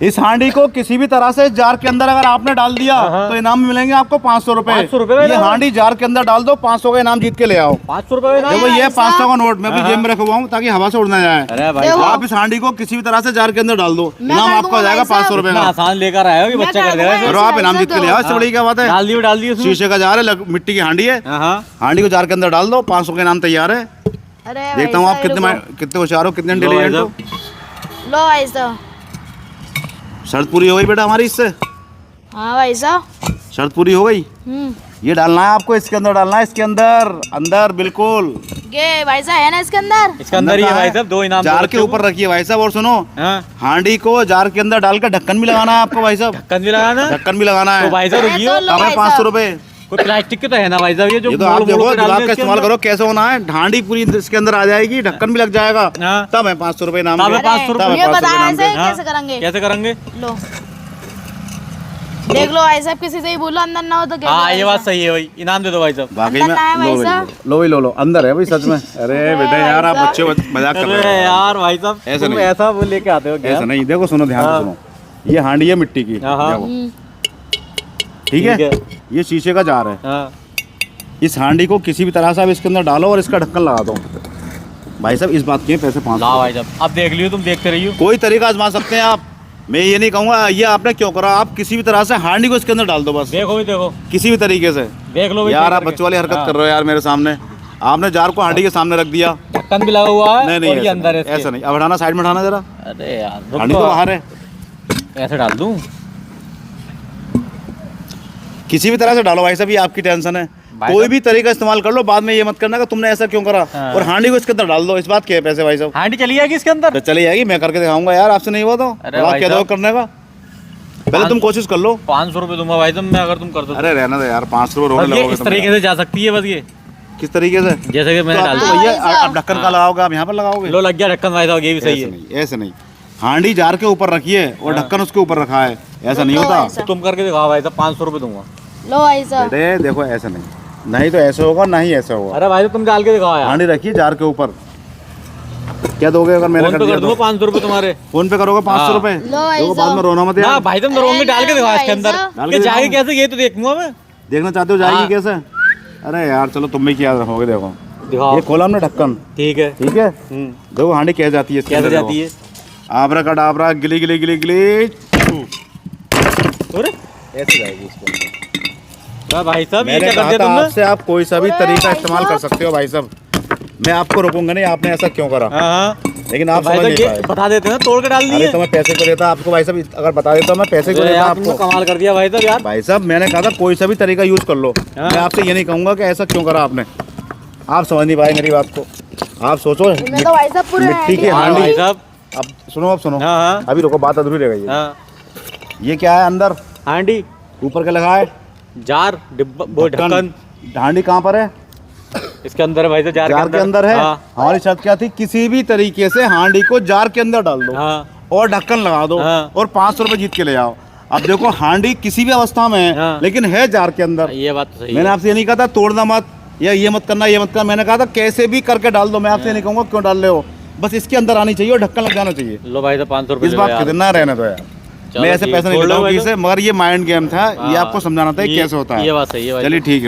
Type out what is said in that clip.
इस हांडी को किसी भी तरह से जार के अंदर अगर आपने डाल दिया तो इनाम मिलेंगे आपको 500 रुपए। 500 रुपए। ये हांडी जार के अंदर डाल दो, 500 का इनाम जीत के ले आओ। 500 रुपए। देखो ये 500 का नोट मैं अपनी जेब में रखवा हूँ ताकि हवा से उड़ ना जाए। अरे भाई आप इस हांडी को किसी भी तरह से जार के अंदर डाल दो, इनाम आपको आ जाएगा 500 रुपए का। आसान लेकर आए हो कि बच्चा कर देगा। और आप इनाम जीत के ले आओ, इससे बड़ी क्या बात है। डाल दिए शीशे का जार है, मिट्टी की हांडी है, हांडी को जार के अंदर डाल दो, 500 का इनाम तैयार है। देखता हूँ आप कितने होशियार हो, कितने इंटेलिजेंट हो। लो भाई साहब, शर्त पूरी हो गई बेटा हमारी इससे। हाँ भाई साहब, शर्त पूरी हो गई। ये डालना है आपको, इसके अंदर डालना है, इसके अंदर अंदर बिल्कुल। ये भाई साहब है ना इसके अंदर? इसके अंदर ही है भाई साहब, 2 इनाम जार के ऊपर रखिए भाई साहब। और सुनो, हांडी को जार के अंदर डालकर ढक्कन भी लगाना है आपको भाई साहब। ढक्कन भी लगाना है? ढक्कन भी लगाना है। तो भाई साहब रुकिए, 500 रुपए। कोई प्लास्टिक के तो है ना भाई साहब? ये तो आप देखो दिमाग का इस्तेमाल करो, कैसे होना है। हांडी पूरी इसके अंदर आ जाएगी, ढक्कन भी लग जाएगा, तब है 500 रुपए इनाम। ये बताया कैसे करेंगे? कैसे करेंगे? लो देख लो भाई साहब, किसी से ही बोलो अंदर ना हो तो क्या। हाँ ये बात सही है भाई, इनाम दे दो भाई साहब। वाकई में लो अंदर है भाई सच में। अरे बेटा यार आप बच्चे मजाक कर रहे हैं यार भाई साहब, ऐसा नहीं, ऐसा वो लेके आते हो ऐसा नहीं। देखो सुनो, ध्यान से सुनो, ये हांडी है मिट्टी की, ठीक है, ये शीशे का जार है। इस हांडी को किसी भी तरह से आप इसके अंदर डालो और इसका ढक्कन लगा दो भाई साहब। इस बात के पैसे 500 भाई साहब। अब देख लियो, तुम देखते रहियो, कोई तरीका आजमा सकते हैं आप। मैं ये नहीं कहूँगा ये आपने क्यों करा, आप किसी भी तरह से हांडी को इसके अंदर डाल दो बस। देखो भी देखो, किसी भी तरीके से देख लो यार। आप बच्चों वाली हरकत कर रहे हो यार मेरे सामने। आपने जार को हांडी के सामने रख दिया, ढक्कन भी लगा हुआ है। नहीं और ये अंदर है, ऐसा नहीं। अब हटाना, साइड में हटाना जरा। अरे यार हांडी तो बाहर है, ऐसे डाल दूं? किसी भी तरह से डालो भाई साहब, ये आपकी टेंशन है। कोई भी तरीका इस्तेमाल कर लो, बाद में ये मत करना कि तुमने ऐसा क्यों करा। और हांडी को इसके अंदर डाल दो, इस बात के है पैसे भाई साहब। हांडी चली जाएगी इसके अंदर? तो चली जाएगी, मैं करके दिखाऊंगा यार, आपसे नहीं हुआ तो क्या दो करने का। पहले तुम कोशिश कर लो। 500 रुपए दूंगा भाई साहब मैं, अगर तुम कर दो। अरे रहना दो यार, 500 रुपए रोने लगोगे। इस तरीके से जा सकती है बस। ये किस तरीके से? जैसे कि मैंने डाल दिया। अब ढक्कन का लगाओगे आप, यहाँ पर लगाओगे। लो लग गया ढक्कन भाई साहब, ये भी सही है। ऐसे नहीं, हांडी जार के ऊपर रखिए और ढक्कन उसके ऊपर रखा है, ऐसा नहीं होता। तुम करके दिखाओ भाई साहब, 500 रुपए दूंगा। लो भाई साहब, अरे देखो ऐसा नहीं, नहीं तो ऐसे होगा, नहीं ऐसे होगा। अरे भाई तुम डाल के दिखाओ यार। हांडी रखिए जार के ऊपर। क्या दोगे अगर मैंने कर दिया तो? 500 रुपए तुम्हारे फोन पे करोगे। 500 रुपए देखो, बाद में रोना मत यार। भाई तुम रोंगे, डाल के दिखाओ इसके अंदर। जाएगी कैसे ये तो देखूंगा मैं। देखना चाहते हो जाएगी कैसे? अरे यार चलो तुम भी क्या रखोगे। देखो ये खोला हमने ढक्कन, ठीक है, ठीक है। देखो हांडी कैसे जाती है, कैसे जाती है। आबरा का डाबरा, गिली गिली गिली गिली, ऐसे जाएगी इसके अंदर। भाई साहब ये क्या कर दिया तुमने? आपसे आप कोई सा भी तरीका इस्तेमाल कर सकते हो भाई साहब, मैं आपको रोकूंगा नहीं आपने ऐसा क्यों करा। लेकिन आप समझ नहीं पाए। बता देते ना, तोड़ के डाल दिए। अरे तो मैं पैसे क्यों देता आपको भाई साहब? अगर बता देता मैं पैसे क्यों देता आपको? कमाल कर दिया भाई साहब यार। भाई साहब मैंने कहा था कोई सा भी तरीका यूज कर लो, मैं आपसे ये नहीं कहूंगा कि ऐसा क्यों करा आपने। आप समझ नहीं पाए मेरी बात को। आप सोचो मिट्टी की हांडी। भाई साहब अब सुनो, अब सुनो, अभी रुको, बात अधूरी रह गई। ये क्या है अंदर? हांडी। ऊपर क्या लगा है? जार, डिब्बा, वो ढक्कन। हांडी कहाँ पर है? इसके अंदर है भाई साहब, जार के अंदर है। हमारी शर्त क्या थी? किसी भी तरीके से हांडी को जार के अंदर डाल दो और ढक्कन लगा दो और 500 रुपए जीत के ले जाओ। अब देखो हांडी किसी भी अवस्था में है लेकिन है जार के अंदर। ये बात तो सही। मैंने आपसे ये नहीं कहा था तोड़ना मत या ये मत करना, ये मत करना। मैंने कहा था कैसे भी करके डाल दो। मैं आपसे नहीं कहूँगा क्यों डाल रहे हो, बस इसके अंदर आनी चाहिए और ढक्कन लग जाना चाहिए। लो भाई 500 रुपए इस बात कितना रहने दो यार। मैं ऐसे पैसे नहीं लेता हूँ किसी से, मगर ये माइंड गेम था, ये आपको समझाना था कैसे होता है। ये बात सही है। चलिए ठीक है भाई।